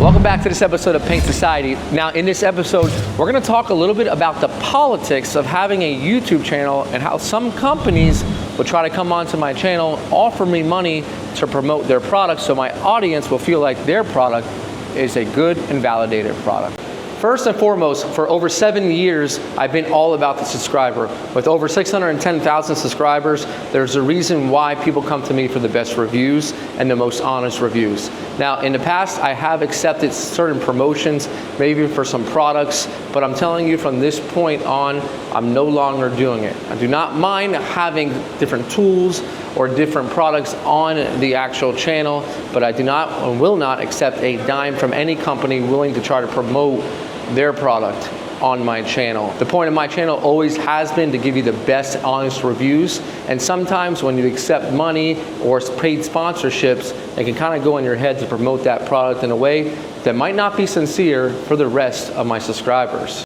Welcome back to this episode of Paint Society. Now in this episode, we're gonna talk a little bit about the politics of having a YouTube channel and how some companies will try to come onto my channel, offer me money to promote their products so my audience will feel like their product is a good and validated product. First and foremost, for over 7 years, I've been all about the subscriber. With over 610,000 subscribers, there's a reason why people come to me for the best reviews and the most honest reviews. Now, in the past, I have accepted certain promotions, maybe for some products, but I'm telling you from this point on, I'm no longer doing it. I do not mind having different tools or different products on the actual channel, but I do not and will not accept a dime from any company willing to try to promote their product on my channel. The point of my channel always has been to give you the best honest reviews, and sometimes when you accept money or paid sponsorships, it can kind of go in your head to promote that product in a way that might not be sincere for the rest of my subscribers.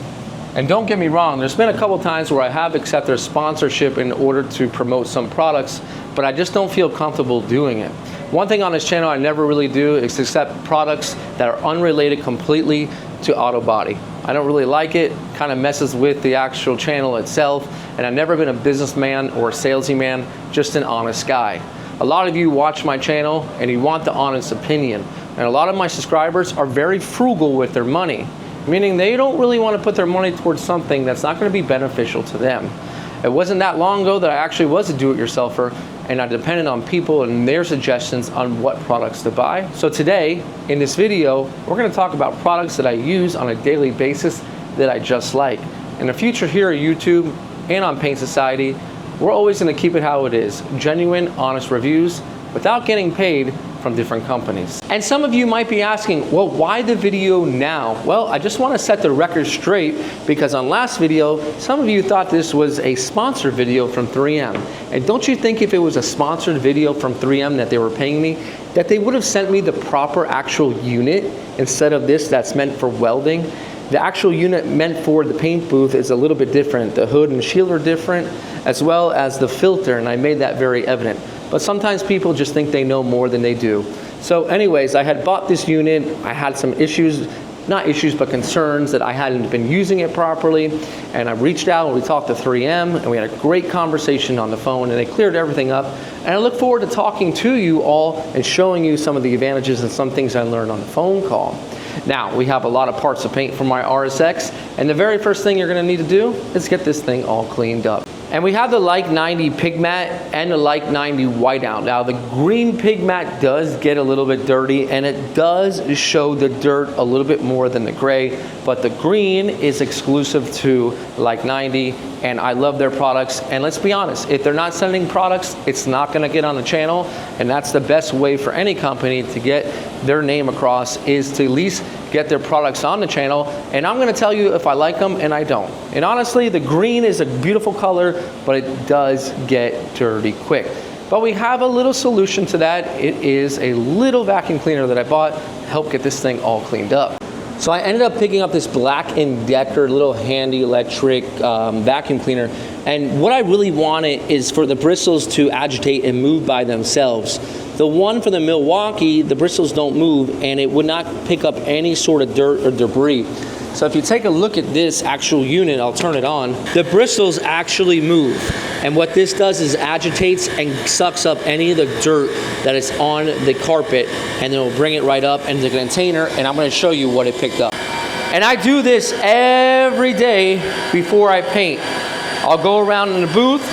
And don't get me wrong, there's been a couple times where I have accepted a sponsorship in order to promote some products, but I just don't feel comfortable doing it. One thing on this channel I never really do is accept products that are unrelated completely to auto body. I don't really like it, kind of messes with the actual channel itself, and I've never been a businessman or a salesy man, just an honest guy. A lot of you watch my channel and you want the honest opinion, and a lot of my subscribers are very frugal with their money, meaning they don't really want to put their money towards something that's not going to be beneficial to them. It wasn't that long ago that I actually was a do-it-yourselfer, and I depended on people and their suggestions on what products to buy. So today, in this video, we're gonna talk about products that I use on a daily basis that I just like. In the future here at YouTube and on Paint Society, we're always gonna keep it how it is, genuine, honest reviews without getting paid from different companies. And some of you might be asking, well, why the video now? Well, I just want to set the record straight because on last video, some of you thought this was a sponsored video from 3M. And don't you think if it was a sponsored video from 3M that they were paying me, that they would have sent me the proper actual unit instead of this that's meant for welding? The actual unit meant for the paint booth is a little bit different. The hood and shield are different, as well as the filter, and I made that very evident. But sometimes people just think they know more than they do. So anyways, I had bought this unit. I had some issues, not issues, but concerns that I hadn't been using it properly. And I reached out and we talked to 3M and we had a great conversation on the phone and they cleared everything up. And I look forward to talking to you all and showing you some of the advantages and some things I learned on the phone call. Now, we have a lot of parts of paint for my RSX, and the very first thing you're gonna need to do is get this thing all cleaned up. And we have the Like 90 pig mat and the Like 90 whiteout. Now the green pig mat does get a little bit dirty and it does show the dirt a little bit more than the gray, but the green is exclusive to Like 90 and I love their products. And let's be honest, if they're not sending products, it's not gonna get on the channel, and that's the best way for any company to get their name across is to at least get their products on the channel. And I'm gonna tell you if I like them and I don't. And honestly, the green is a beautiful color, but it does get dirty quick. But we have a little solution to that. It is a little vacuum cleaner that I bought to help get this thing all cleaned up. So I ended up picking up this Black & Decker little handy electric vacuum cleaner. And what I really wanted is for the bristles to agitate and move by themselves. The one for the Milwaukee, the bristles don't move and it would not pick up any sort of dirt or debris. So if you take a look at this actual unit, I'll turn it on, the bristles actually move. And what this does is agitates and sucks up any of the dirt that is on the carpet, and then it'll bring it right up into the container, and I'm gonna show you what it picked up. And I do this every day before I paint. I'll go around in the booth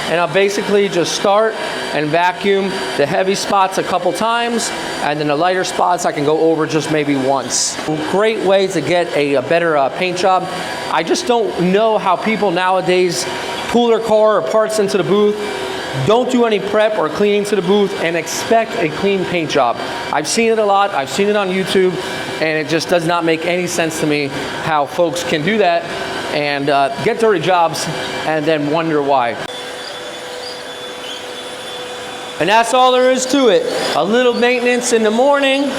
and I'll basically just start and vacuum the heavy spots a couple times, and then the lighter spots I can go over just maybe once. Great way to get a better paint job. I just don't know how people nowadays pull their car or parts into the booth, don't do any prep or cleaning to the booth, and expect a clean paint job. I've seen it a lot, I've seen it on YouTube, and it just does not make any sense to me how folks can do that and get dirty jobs and then wonder why. And that's all there is to it. A little maintenance in the morning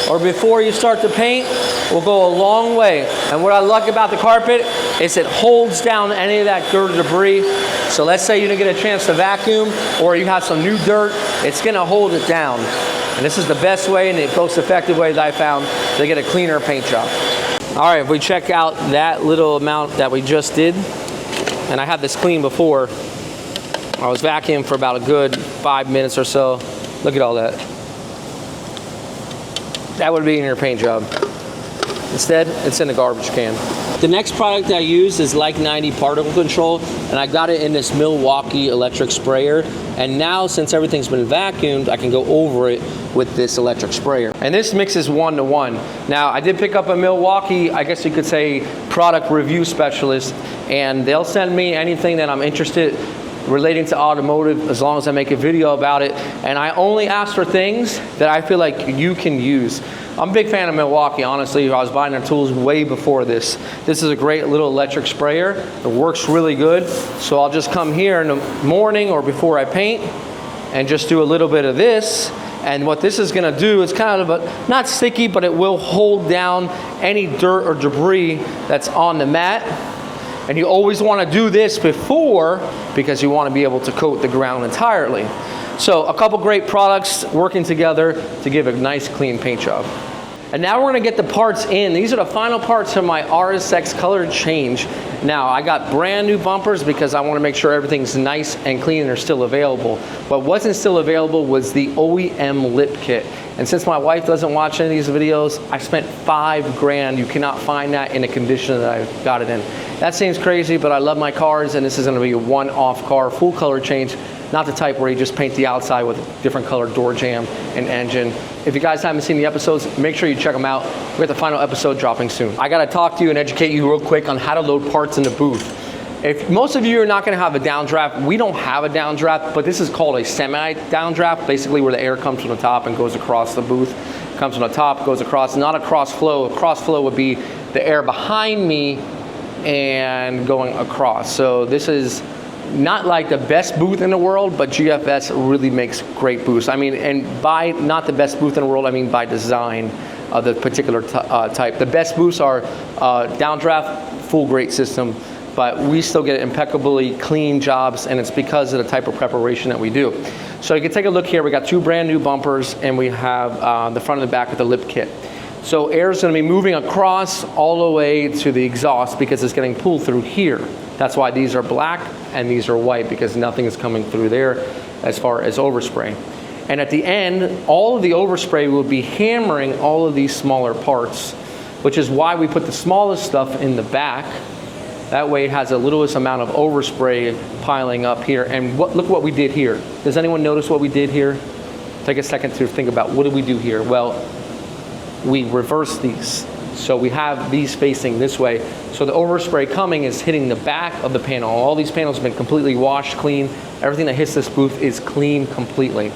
or before you start to paint will go a long way. And what I like about the carpet is it holds down any of that dirt or debris. So let's say you didn't get a chance to vacuum or you have some new dirt, it's gonna hold it down. And this is the best way and the most effective way that I found they get a cleaner paint job. All right, if we check out that little amount that we just did, and I had this clean before, I was vacuuming for about a good 5 minutes or so. Look at all that. That would be in your paint job. Instead, it's in the garbage can. The next product I use is Like 90 Particle Control, and I got it in this Milwaukee electric sprayer. And now, since everything's been vacuumed, I can go over it with this electric sprayer. And this mixes 1-to-1. Now, I did pick up a Milwaukee, I guess you could say, product review specialist, and they'll send me anything that I'm interested relating to automotive as long as I make a video about it. And I only ask for things that I feel like you can use. I'm a big fan of Milwaukee, honestly. I was buying their tools way before this. This is a great little electric sprayer. It works really good. So I'll just come here in the morning or before I paint and just do a little bit of this. And what this is gonna do is kind of not sticky, but it will hold down any dirt or debris that's on the mat. And you always want to do this before, because you want to be able to coat the ground entirely. So a couple great products working together to give a nice clean paint job. And now we're going to get the parts in. These are the final parts of my RSX color change. Now I got brand new bumpers because I want to make sure everything's nice and clean and they're still available. What wasn't still available was the OEM lip kit. And since my wife doesn't watch any of these videos, I spent $5 grand. You cannot find that in the condition that I got it in. That seems crazy, but I love my cars, and this is going to be a one-off car, full color change, not the type where you just paint the outside with different colored door jamb and engine. If you guys haven't seen the episodes, make sure you check them out. We got the final episode dropping soon. I got to talk to you and educate you real quick on how to load parts in the booth. If most of you are not going to have a downdraft, we don't have a downdraft, but this is called a semi-downdraft, basically where the air comes from the top and goes across the booth. Comes from the top, goes across, not a cross flow. A cross flow would be the air behind me and going across. So this is not like the best booth in the world, but GFS really makes great booths. I mean, and by not the best booth in the world, I mean by design of the particular type. The best booths are downdraft, full grate system, but we still get impeccably clean jobs, and it's because of the type of preparation that we do. So you can take a look here. We got two brand new bumpers, and we have the front and the back with the lip kit. So air is going to be moving across all the way to the exhaust because it's getting pulled through here. That's why these are black and these are white, because nothing is coming through there as far as overspray. And at the end, all of the overspray will be hammering all of these smaller parts, which is why we put the smallest stuff in the back. That way it has the littlest amount of overspray piling up here. And look what we did here. Does anyone notice what we did here? Take a second to think about what did we do here? Well, we reverse these. So we have these facing this way. So the overspray coming is hitting the back of the panel. All these panels have been completely washed clean. Everything that hits this booth is clean completely.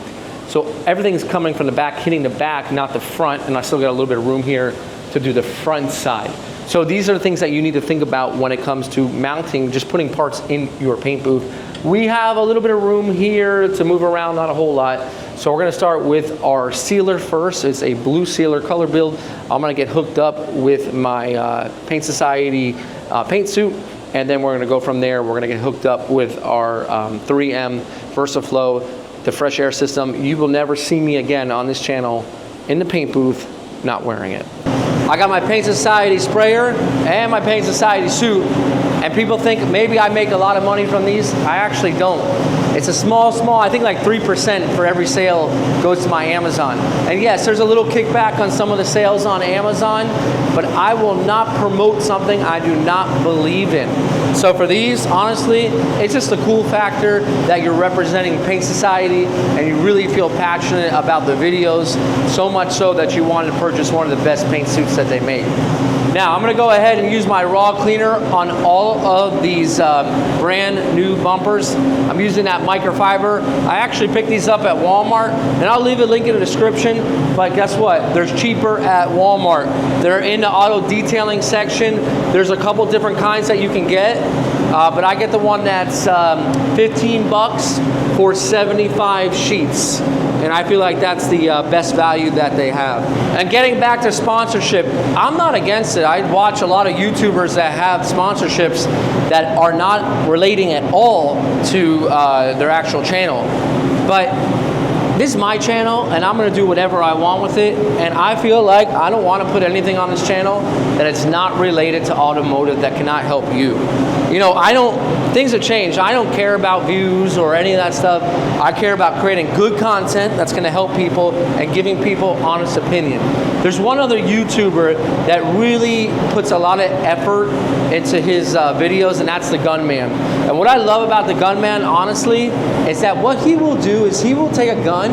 So everything's coming from the back, hitting the back, not the front. And I still got a little bit of room here to do the front side. So these are the things that you need to think about when it comes to mounting, just putting parts in your paint booth. We have a little bit of room here to move around, not a whole lot. So we're gonna start with our sealer first. It's a blue sealer color build. I'm gonna get hooked up with my Paint Society paint suit, and then we're gonna go from there. We're gonna get hooked up with our 3M VersaFlow, the fresh air system. You will never see me again on this channel in the paint booth not wearing it. I got my Paint Society sprayer and my Paint Society suit, and people think maybe I make a lot of money from these. I actually don't. It's a small, I think like 3% for every sale goes to my Amazon. And yes, there's a little kickback on some of the sales on Amazon, but I will not promote something I do not believe in. So for these, honestly, it's just a cool factor that you're representing Paint Society and you really feel passionate about the videos, so much so that you wanted to purchase one of the best paint suits that they make. Now, I'm gonna go ahead and use my raw cleaner on all of these brand new bumpers. I'm using that microfiber. I actually picked these up at Walmart, and I'll leave a link in the description, but guess what? They're cheaper at Walmart. They're in the auto detailing section. There's a couple different kinds that you can get, but I get the one that's 15 bucks for 75 sheets. And I feel like that's the best value that they have. And getting back to sponsorship, I'm not against it. I watch a lot of YouTubers that have sponsorships that are not relating at all to their actual channel. But this is my channel and I'm gonna do whatever I want with it, and I feel like I don't wanna put anything on this channel that it's not related to automotive, that cannot help you. You know, things have changed. I don't care about views or any of that stuff. I care about creating good content that's gonna help people and giving people honest opinion. There's one other YouTuber that really puts a lot of effort into his videos, and that's the Gunman. And what I love about the Gunman, honestly, is that what he will do is he will take a gun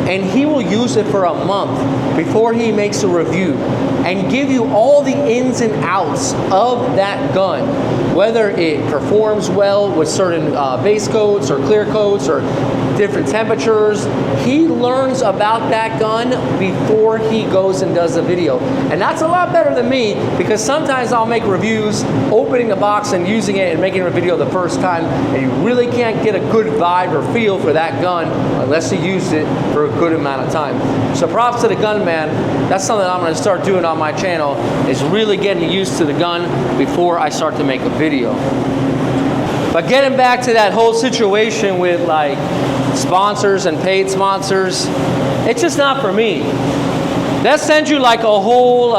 and he will use it for a month before he makes a review and give you all the ins and outs of that gun, whether it performs well with certain base coats or clear coats or different temperatures. He learns about that gun before he goes and does a video. And that's a lot better than me, because sometimes I'll make reviews opening the box and using it and making a video the first time, and you really can't get a good vibe or feel for that gun unless you used it for a good amount of time. So props to the Gunman. That's something I'm gonna start doing on my channel, is really getting used to the gun before I start to make a video. But getting back to that whole situation with like sponsors and paid sponsors, it's just not for me. They'll send you like a whole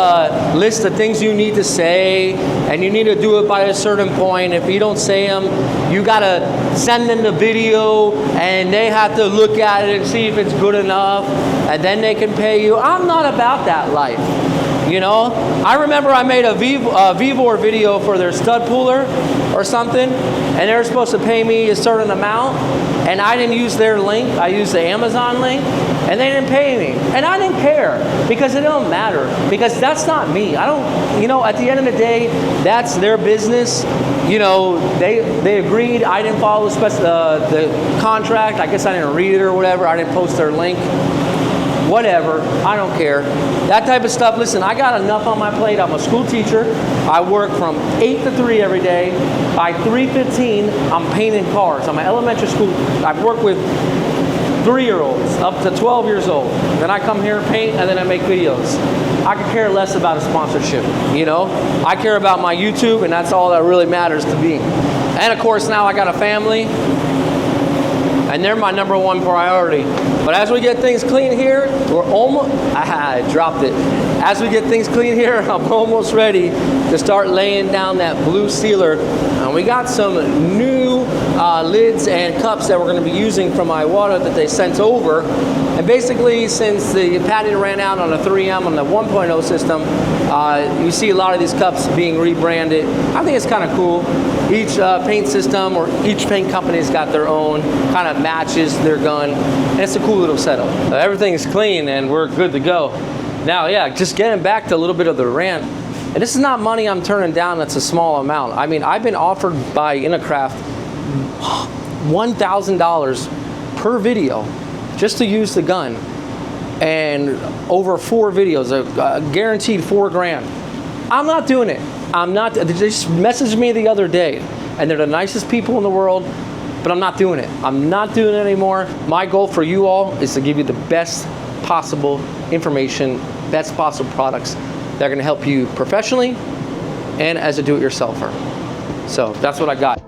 list of things you need to say, and you need to do it by a certain point. If you don't say them, you gotta send them the video, and they have to look at it and see if it's good enough, and then they can pay you. I'm not about that life. You know, I remember I made a Vivor video for their stud puller or something, and they were supposed to pay me a certain amount, and I didn't use their link. I used the Amazon link, and they didn't pay me. And I didn't care, because it don't matter, because that's not me. I don't, you know, at the end of the day, that's their business. You know, they agreed. I didn't follow the contract. I guess I didn't read it or whatever. I didn't post their link. Whatever, I don't care. That type of stuff, listen, I got enough on my plate. I'm a school teacher. I work from 8 to 3 every day. By 3:15, I'm painting cars. I'm an elementary school. I've worked with 3-year-olds up to 12 years old. Then I come here, paint, and then I make videos. I could care less about a sponsorship, you know? I care about my YouTube, and that's all that really matters to me. And of course, now I got a family, and they're my #1 priority. But as we get things clean here, we're almost, I dropped it. As we get things clean here, I'm almost ready to start laying down that blue sealer. And we got some new lids and cups that we're gonna be using from Iwata that they sent over. And basically, since the patent ran out on the 3M on the 1.0 system, you see a lot of these cups being rebranded. I think it's kind of cool. Each paint system or each paint company's got their own, kind of matches their gun. And it's a cool little setup. Everything's clean and we're good to go. Now, yeah, just getting back to a little bit of the rant. And this is not money I'm turning down, that's a small amount. I mean, I've been offered by Intercraft $1,000 per video just to use the gun. And over 4 videos, guaranteed 4 grand. I'm not doing it. I'm not, they just messaged me the other day, and they're the nicest people in the world, but I'm not doing it. I'm not doing it anymore. My goal for you all is to give you the best possible information, best possible products that are gonna help you professionally and as a do-it-yourselfer. So that's what I got.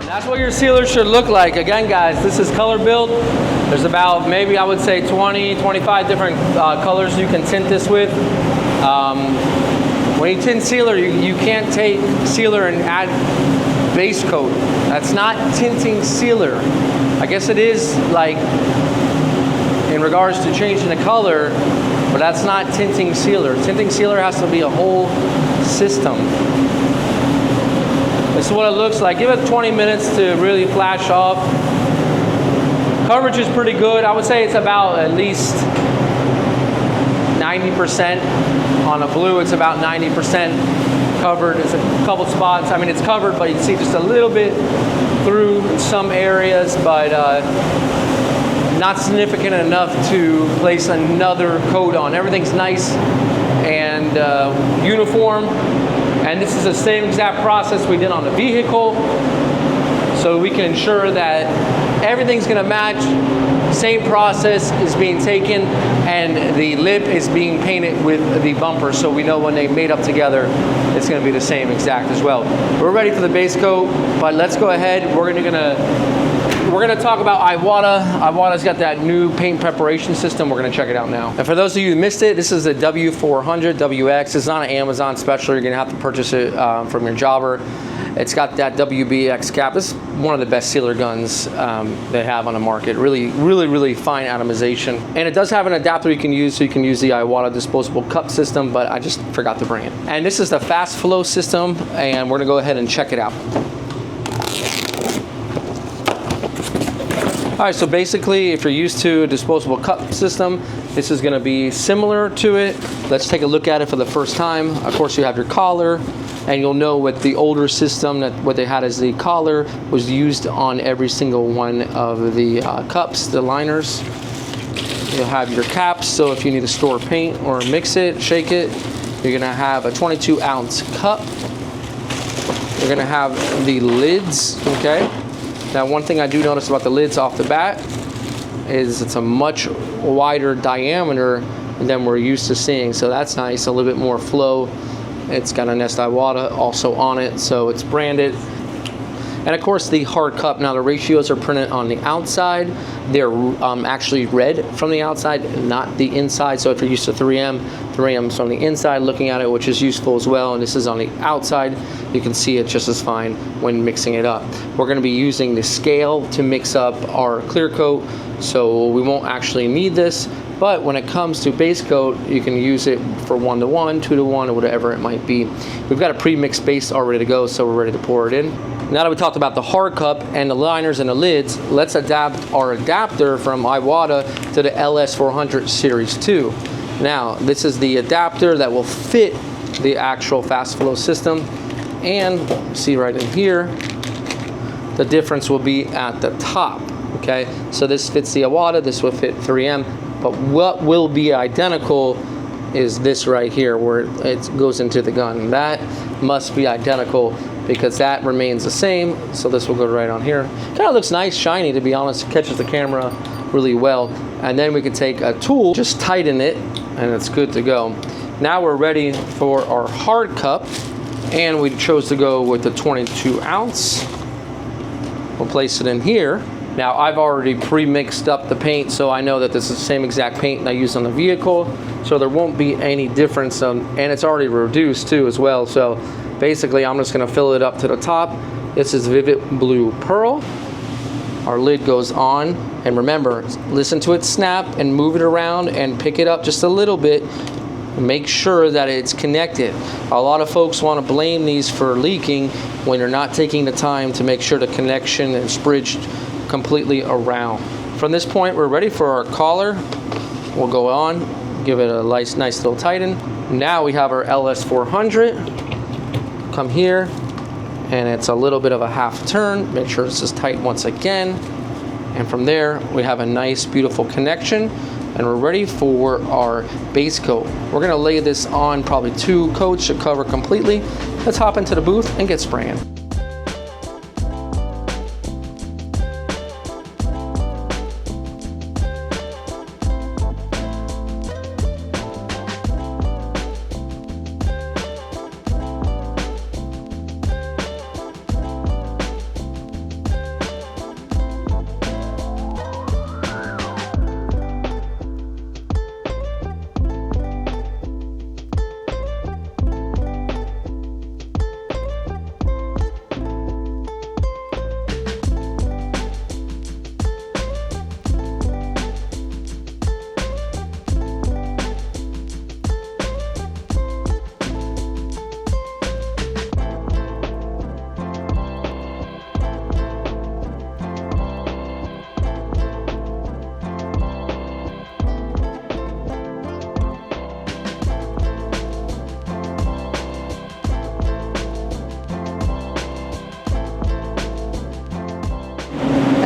That's what your sealer should look like. Again, guys, this is color build. There's about, maybe I would say 20, 25 different colors you can tint this with. When you tint sealer, you can't take sealer and add base coat. That's not tinting sealer. I guess it is like in regards to changing the color, but that's not tinting sealer. Tinting sealer has to be a whole system. This is what it looks like. Give it 20 minutes to really flash off. Coverage is pretty good. I would say it's about at least 90%. On a blue, it's about 90% covered. There's a couple spots. I mean, it's covered, but you can see just a little bit through in some areas, but not significant enough to place another coat on. Everything's nice and uniform. And this is the same exact process we did on the vehicle. So we can ensure that everything's gonna match. Same process is being taken, and the lip is being painted with the bumper, so we know when they made up together, it's gonna be the same exact as well. We're ready for the base coat, but let's go ahead. We're gonna talk about Iwata. Iwata's got that new paint preparation system. We're gonna check it out now. And for those of you who missed it, this is the W400 WX. It's not an Amazon special. You're gonna have to purchase it from your jobber. It's got that WBX cap. This is one of the best sealer guns they have on the market. Really fine atomization. And it does have an adapter you can use, so you can use the Iwata disposable cup system, but I just forgot to bring it. And this is the fast flow system, and we're gonna go ahead and check it out. All right, so basically, if you're used to a disposable cup system, this is gonna be similar to it. Let's take a look at it for the first time. Of course, you have your collar, and you'll know with the older system that what they had as the collar was used on every single one of the cups, the liners. You'll have your caps, so if you need to store paint or mix it, shake it, you're gonna have a 22-ounce cup. You're gonna have the lids, okay? Now, one thing I do notice about the lids off the bat is it's a much wider diameter than we're used to seeing, so that's nice, a little bit more flow. It's got a Nest Iwata also on it, so it's branded. And of course, the hard cup. Now, the ratios are printed on the outside. They're actually red from the outside, not the inside. So if you're used to 3M's from the inside looking at it, which is useful as well. And this is on the outside. You can see it just as fine when mixing it up. We're gonna be using the scale to mix up our clear coat, so we won't actually need this. But when it comes to base coat, you can use it for 1-to-1, 2-to-1, or whatever it might be. We've got a pre-mixed base all ready to go, so we're ready to pour it in. Now that we talked about the hard cup and the liners and the lids, let's adapt our adapter from Iwata to the LS400 Series 2. Now, this is the adapter that will fit the actual fast flow system. And see right in here, the difference will be at the top, okay? So this fits the Iwata, this will fit 3M. But what will be identical is this right here, where it goes into the gun. That must be identical because that remains the same. So this will go right on here. Kind of looks nice, shiny, to be honest. It catches the camera really well. And then we can take a tool, just tighten it, and it's good to go. Now we're ready for our hard cup, and we chose to go with the 22-ounce. We'll place it in here. Now, I've already pre-mixed up the paint, so I know that this is the same exact paint I used on the vehicle, so there won't be any difference, and it's already reduced too as well. So basically, I'm just gonna fill it up to the top. This is Vivid Blue Pearl. Our lid goes on, and remember, listen to it snap and move it around and pick it up just a little bit. Make sure that it's connected. A lot of folks want to blame these for leaking when they're not taking the time to make sure the connection is bridged completely around. From this point, we're ready for our collar. We'll go on, give it a nice little tighten. Now we have our LS400. Come here, and it's a little bit of a half turn. Make sure this is tight once again. And from there, we have a nice, beautiful connection, and we're ready for our base coat. We're gonna lay this on probably 2 coats to cover completely. Let's hop into the booth and get spraying.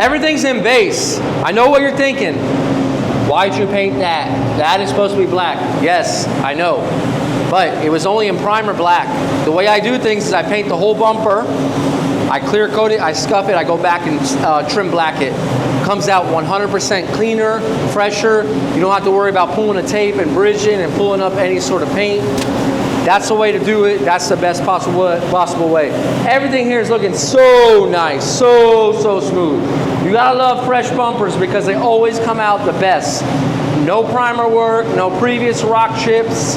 Everything's in base. I know what you're thinking. Why'd you paint that? That is supposed to be black. Yes, I know. But it was only in primer black. The way I do things is I paint the whole bumper, I clear coat it, I scuff it, I go back and trim black it. Comes out 100% cleaner, fresher. You don't have to worry about pulling a tape and bridging and pulling up any sort of paint. That's the way to do it. That's the best possible way. Everything here is looking so nice, so smooth. You gotta love fresh bumpers because they always come out the best. No primer work, no previous rock chips.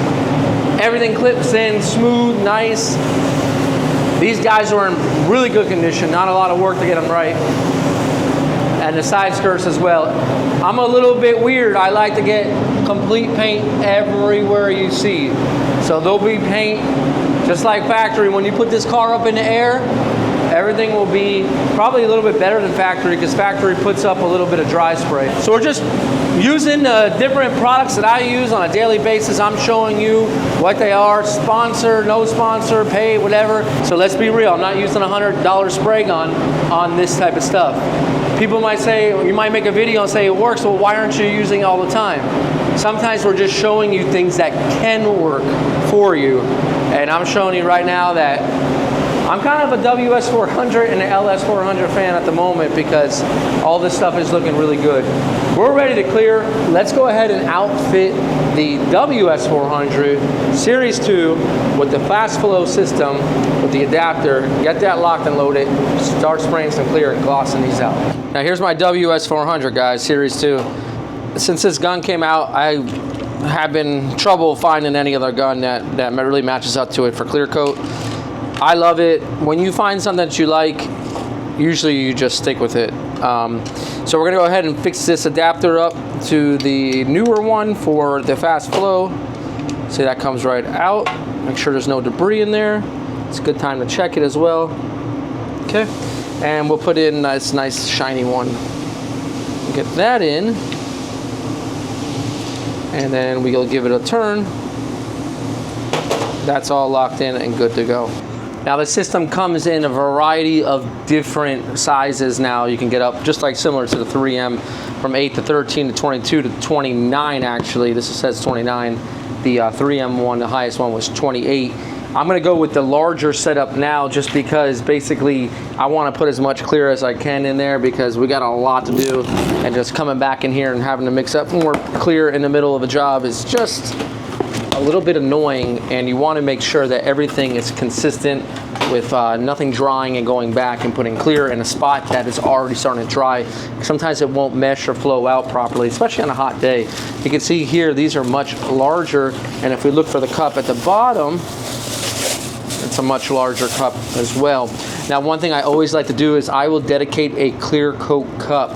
Everything clips in smooth, nice. These guys are in really good condition. Not a lot of work to get them right. And the side skirts as well. I'm a little bit weird. I like to get complete paint everywhere you see. So there'll be paint, just like factory. When you put this car up in the air, everything will be probably a little bit better than factory because factory puts up a little bit of dry spray. So we're just using the different products that I use on a daily basis. I'm showing you what they are, sponsor, no sponsor, pay, whatever. So let's be real, I'm not using a $100 spray gun on this type of stuff. People might say, you might make a video and say it works, well, why aren't you using it all the time? Sometimes we're just showing you things that can work for you. And I'm showing you right now that I'm kind of a WS400 and an LS400 fan at the moment because all this stuff is looking really good. We're ready to clear. Let's go ahead and outfit the WS400 Series 2 with the fast flow system with the adapter. Get that locked and loaded. Start spraying some clear and glossing these out. Now here's my WS400, guys, Series 2. Since this gun came out, I have been trouble finding any other gun that really matches up to it for clear coat. I love it. When you find something that you like, usually you just stick with it. So we're gonna go ahead and fix this adapter up to the newer one for the fast flow. See, that comes right out. Make sure there's no debris in there. It's a good time to check it as well. Okay, and we'll put in this nice shiny one. Get that in. And then we'll give it a turn. That's all locked in and good to go. Now the system comes in a variety of different sizes now. You can get up just like similar to the 3M from 8 to 13 to 22 to 29 actually. This says 29. The 3M one, the highest one was 28. I'm gonna go with the larger setup now just because basically I wanna put as much clear as I can in there because we got a lot to do, and just coming back in here and having to mix up more clear in the middle of a job is just a little bit annoying, and you want to make sure that everything is consistent with nothing drying and going back and putting clear in a spot that is already starting to dry. Sometimes it won't mesh or flow out properly, especially on a hot day. You can see here these are much larger, and if we look for the cup at the bottom, it's a much larger cup as well. Now one thing I always like to do is I will dedicate a clear coat cup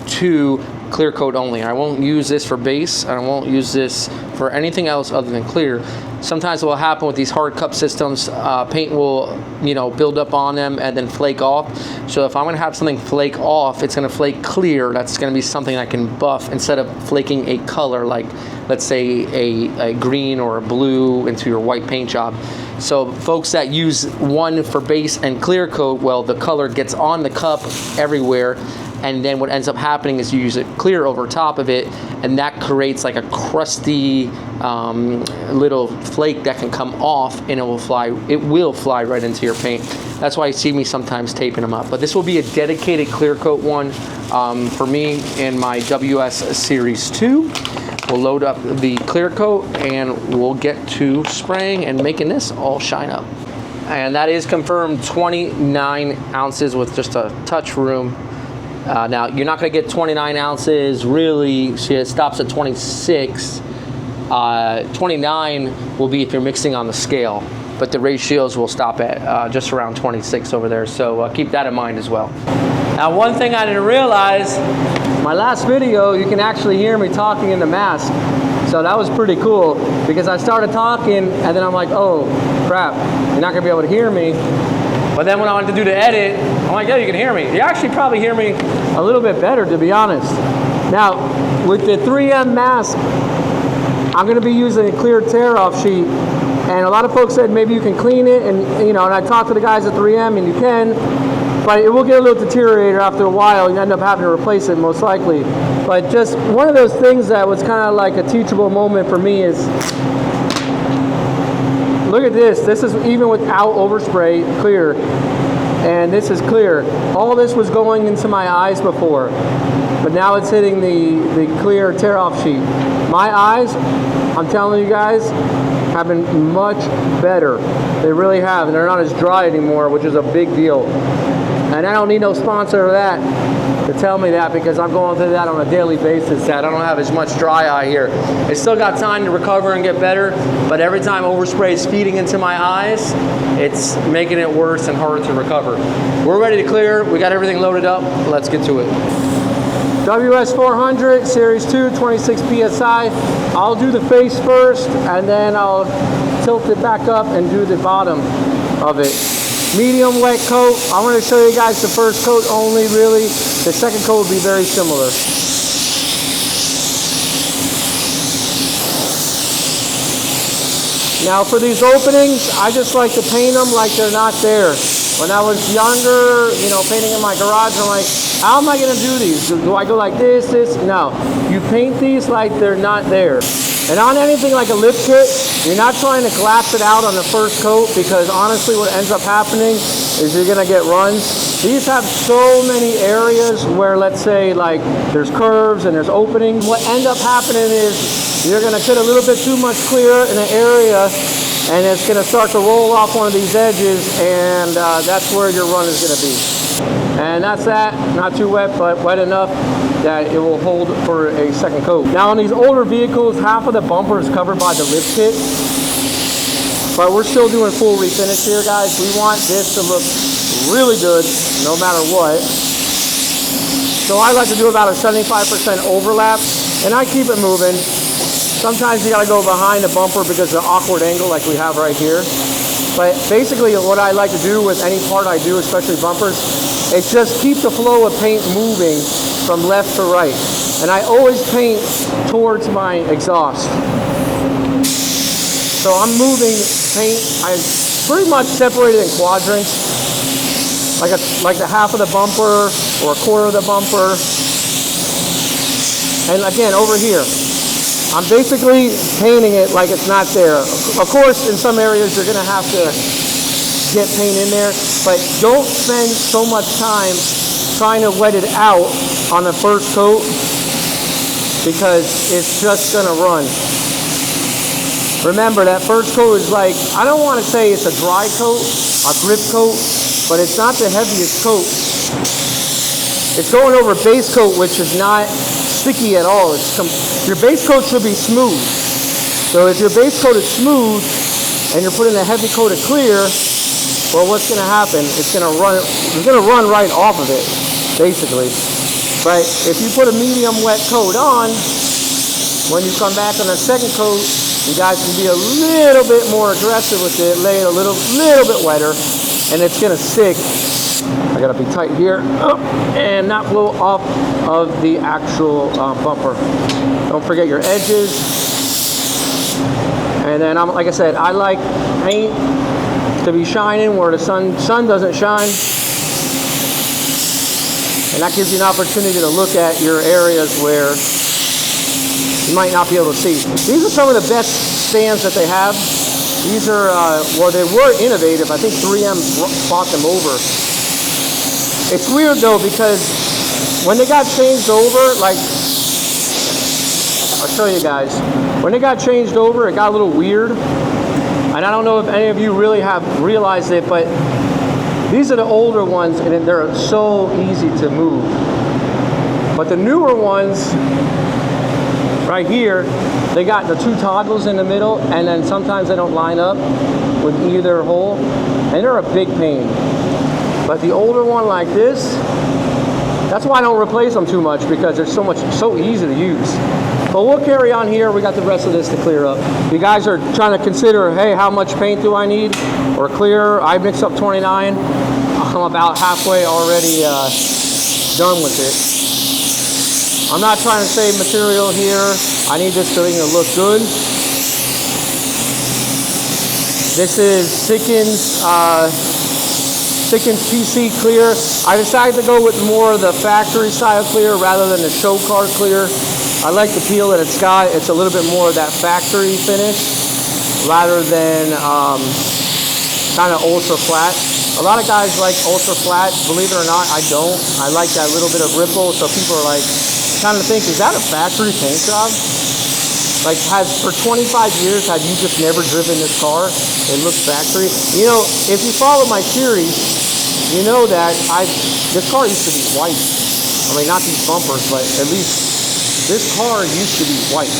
to clear coat only. I won't use this for base, and I won't use this for anything else other than clear. Sometimes what will happen with these hard cup systems, paint will, build up on them and then flake off. So if I'm gonna have something flake off, it's gonna flake clear. That's gonna be something I can buff instead of flaking a color, like let's say a green or a blue into your white paint job. So folks that use one for base and clear coat, well, the color gets on the cup everywhere, and then what ends up happening is you use it clear over top of it, and that creates like a crusty little flake that can come off, and it will fly right into your paint. That's why you see me sometimes taping them up. But this will be a dedicated clear coat one for me in my WS Series 2. We'll load up the clear coat and we'll get to spraying and making this all shine up. And that is confirmed 29 ounces with just a touch room. Now, you're not going to get 29 ounces, really. See, it stops at 26. 29 will be if you're mixing on the scale, but the ratios will stop at just around 26 over there, so keep that in mind as well. Now, one thing I didn't realize, my last video, you can actually hear me talking in the mask, so that was pretty cool, because I started talking, and then I'm like, oh, crap, you're not going to be able to hear me. But then when I went to do the edit, I'm like, yeah, you can hear me. You actually probably hear me a little bit better, to be honest. Now, with the 3M mask, I'm gonna be using a clear tear-off sheet. And a lot of folks said maybe you can clean it, and and I talked to the guys at 3M, and you can. but it will get a little deteriorated after a while. You end up having to replace it most likely. But just one of those things that was kind of like a teachable moment for me is, look at this. This is even without overspray, clear. And this is clear. All this was going into my eyes before, but now it's hitting the clear tear-off sheet. My eyes, I'm telling you guys, have been much better. They really have, and they're not as dry anymore, which is a big deal. And I don't need no sponsor of that to tell me that, because I'm going through that on a daily basis, that I don't have as much dry eye here. It's still got time to recover and get better, but every time overspray is feeding into my eyes, it's making it worse and harder to recover. We're ready to clear. We got everything loaded up. Let's get to it. WS400 Series 2, 26 PSI. I'll do the face first, and then I'll tilt it back up and do the bottom of it. Medium wet coat. I want to show you guys the first coat only, really. The second coat will be very similar. Now for these openings, I just like to paint them like they're not there. When I was younger, you know, painting in my garage, I'm like, how am I going to do these? Do I go like this? No. You paint these like they're not there. And on anything like a lip kit, you're not trying to glass it out on the first coat, because honestly what ends up happening is you're going to get runs. These have so many areas where, let's say, like there's curves and there's openings. What ends up happening is you're going to put a little bit too much clear in an area, and it's going to start to roll off one of these edges, and that's where your run is going to be. And that's that. Not too wet, but wet enough that it will hold for a second coat. Now on these older vehicles, half of the bumper is covered by the lip kit, but we're still doing full refinish here, guys. We want this to look really good no matter what. So I like to do about a 75% overlap, and I keep it moving. Sometimes you gotta go behind the bumper because of the awkward angle like we have right here. But basically what I like to do with any part I do, especially bumpers, is just keep the flow of paint moving from left to right. And I always paint towards my exhaust. So I'm moving paint, I pretty much separated in quadrants, like the half of the bumper or a quarter of the bumper. And again, over here, I'm basically painting it like it's not there. Of course, in some areas you're gonna have to get paint in there, but don't spend so much time trying to wet it out on the first coat, because it's just gonna run. Remember, that first coat is like, I don't want to say it's a dry coat, a grip coat, but it's not the heaviest coat. It's going over base coat, which is not sticky at all. Your base coat should be smooth. So if your base coat is smooth and you're putting a heavy coat of clear, well, what's going to happen? It's going to run right off of it, basically. But if you put a medium wet coat on, when you come back on a second coat, you guys can be a little bit more aggressive with it, lay it a little bit wetter, and it's going to stick. I got to be tight here and not blow off of the actual bumper. Don't forget your edges. And then, like I said, I like paint to be shining where the sun doesn't shine. And that gives you an opportunity to look at your areas where you might not be able to see. These are some of the best stands that they have. These are, well, they were innovative. I think 3M bought them over. It's weird though, because when they got changed over, like, I'll show you guys. When they got changed over, it got a little weird. And I don't know if any of you really have realized it, but these are the older ones, and they're so easy to move. But the newer ones, right here, they got the two toggles in the middle, and then sometimes they don't line up with either hole, and they're a big pain. But the older one like this, that's why I don't replace them too much, because they're so easy to use. But we'll carry on here. We got the rest of this to clear up. You guys are trying to consider, hey, how much paint do I need or clear? I mixed up 29. I'm about halfway already done with it. I'm not trying to save material here. I need this thing to look good. This is Sikkens thickened PC clear. I decided to go with more of the factory style clear rather than the show car clear. I like the feel that it's got. It's a little bit more of that factory finish rather than kind of ultra flat. A lot of guys like ultra flat. Believe it or not, I don't. I like that little bit of ripple. So people are like, kind of think, is that a factory paint job? Like, for 25 years, have you just never driven this car? It looks factory. You know, if you follow my series, you know that this car used to be white. I mean, not these bumpers, but at least this car used to be white.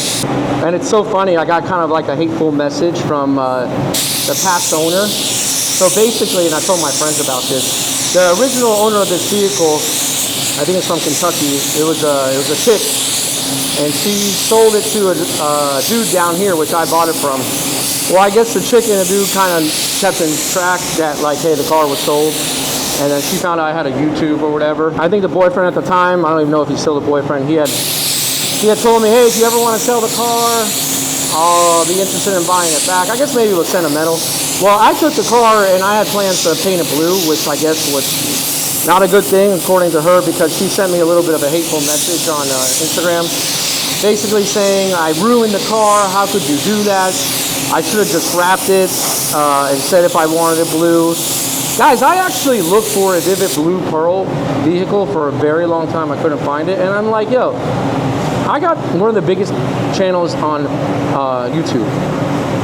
And it's so funny, I got kind of like a hateful message from the past owner. So basically, and I told my friends about this, the original owner of this vehicle, I think it's from Kentucky, it was a chick. And she sold it to a dude down here, which I bought it from. Well, I guess the chick and the dude kind of kept in track that, like, hey, the car was sold. And then she found out I had a YouTube or whatever. I think the boyfriend at the time, I don't even know if he's still the boyfriend, he had told me, hey, if you ever want to sell the car, I'll be interested in buying it back. I guess maybe it was sentimental. Well, I took the car and I had plans to paint it blue, which I guess was not a good thing, according to her, because she sent me a little bit of a hateful message on Instagram, basically saying, I ruined the car, how could you do that? I should have just wrapped it and said if I wanted it blue. Guys, I actually looked for a Vivid Blue Pearl vehicle for a very long time. I couldn't find it, and I'm like, yo, I got one of the biggest channels on YouTube.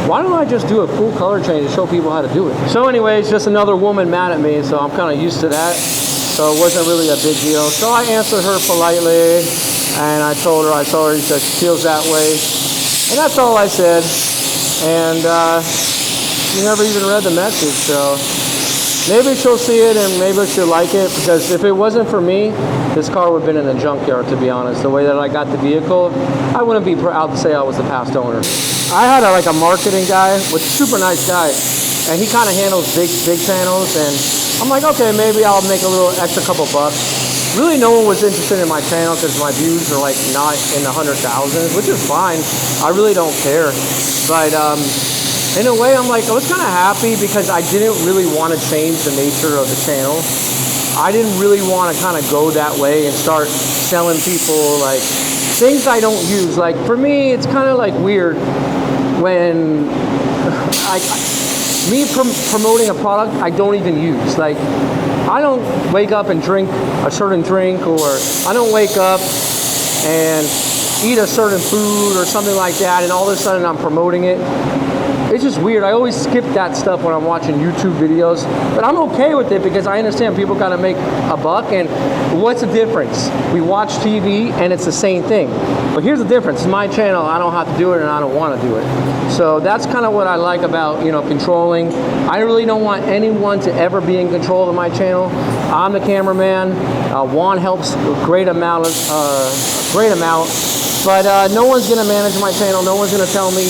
Why don't I just do a full color change to show people how to do it? So anyways, just another woman mad at me, so I'm kind of used to that. So it wasn't really a big deal. So I answered her politely, and I told her that she feels that way. And that's all I said. And she never even read the message, so maybe she'll see it and maybe she'll like it, because if it wasn't for me, this car would have been in a junkyard, to be honest. The way that I got the vehicle, I wouldn't be proud to say I was the past owner. I had a marketing guy, which is a super nice guy, and he kind of handles big channels, and I'm like, okay, maybe I'll make a little extra couple bucks. Really, no one was interested in my channel because my views are like not in the 100,000s, which is fine. I really don't care. But in a way, I'm like, I was kind of happy because I didn't really want to change the nature of the channel. I didn't really want to kind of go that way and start selling people like things I don't use. Like for me, it's kind of like weird when promoting a product I don't even use. Like I don't wake up and drink a certain drink, or I don't wake up and eat a certain food or something like that, and all of a sudden I'm promoting it. It's just weird. I always skip that stuff when I'm watching YouTube videos, but I'm okay with it because I understand people gotta make a buck, and what's the difference? We watch TV and it's the same thing. But here's the difference. It's my channel. I don't have to do it and I don't want to do it. So that's kind of what I like about, controlling. I really don't want anyone to ever be in control of my channel. I'm the cameraman. Juan helps a great amount, but no one's gonna manage my channel. No one's gonna tell me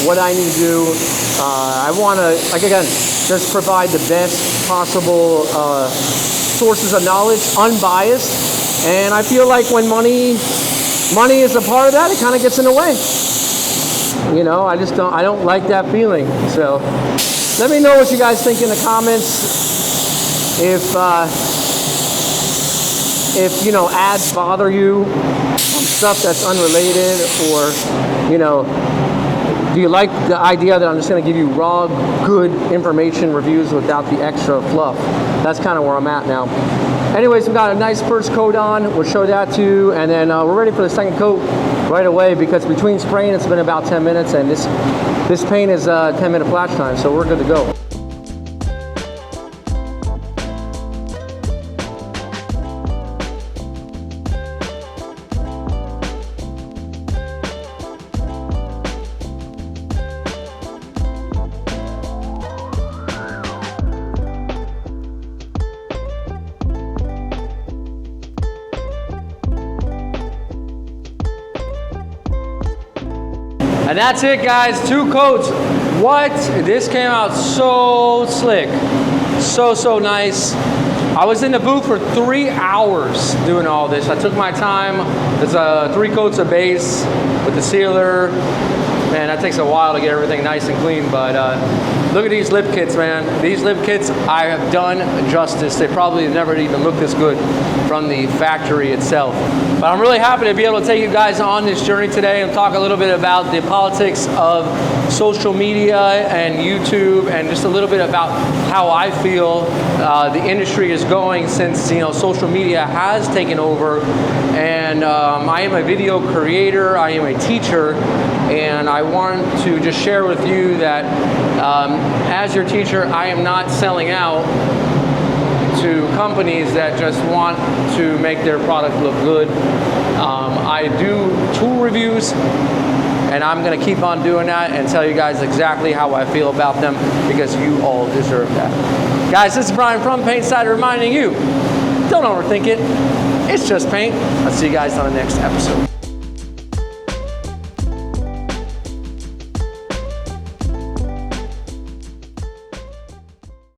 what I need to do. I want to, again, just provide the best possible sources of knowledge, unbiased. And I feel like when money is a part of that, it kind of gets in the way. I don't like that feeling. So let me know what you guys think in the comments. If ads bother you on stuff that's unrelated, or, do you like the idea that I'm just going to give you raw, good information reviews without the extra fluff? That's kind of where I'm at now. Anyways, we've got a nice first coat on. We'll show that to you. And then we're ready for the second coat right away, because between spraying, it's been about 10 minutes. And this paint is 10-minute flash time, so we're good to go. And that's it, guys, 2 coats. What? This came out so slick. So nice. I was in the booth for 3 hours doing all this. I took my time. There's 3 coats of base with the sealer. Man, that takes a while to get everything nice and clean, but Look at these lip kits, man. These lip kits, I have done justice. They probably never even looked this good from the factory itself. But I'm really happy to be able to take you guys on this journey today and talk a little bit about the politics of social media and YouTube, and just a little bit about how I feel the industry is going since, you know, social media has taken over. And I am a video creator, I am a teacher, and I want to just share with you that as your teacher, I am not selling out to companies that just want to make their product look good. I do tool reviews, and I'm going to keep on doing that and tell you guys exactly how I feel about them, because you all deserve that. Guys, this is Brian from Paint Insider reminding you, don't overthink it. It's just paint. I'll see you guys on the next episode.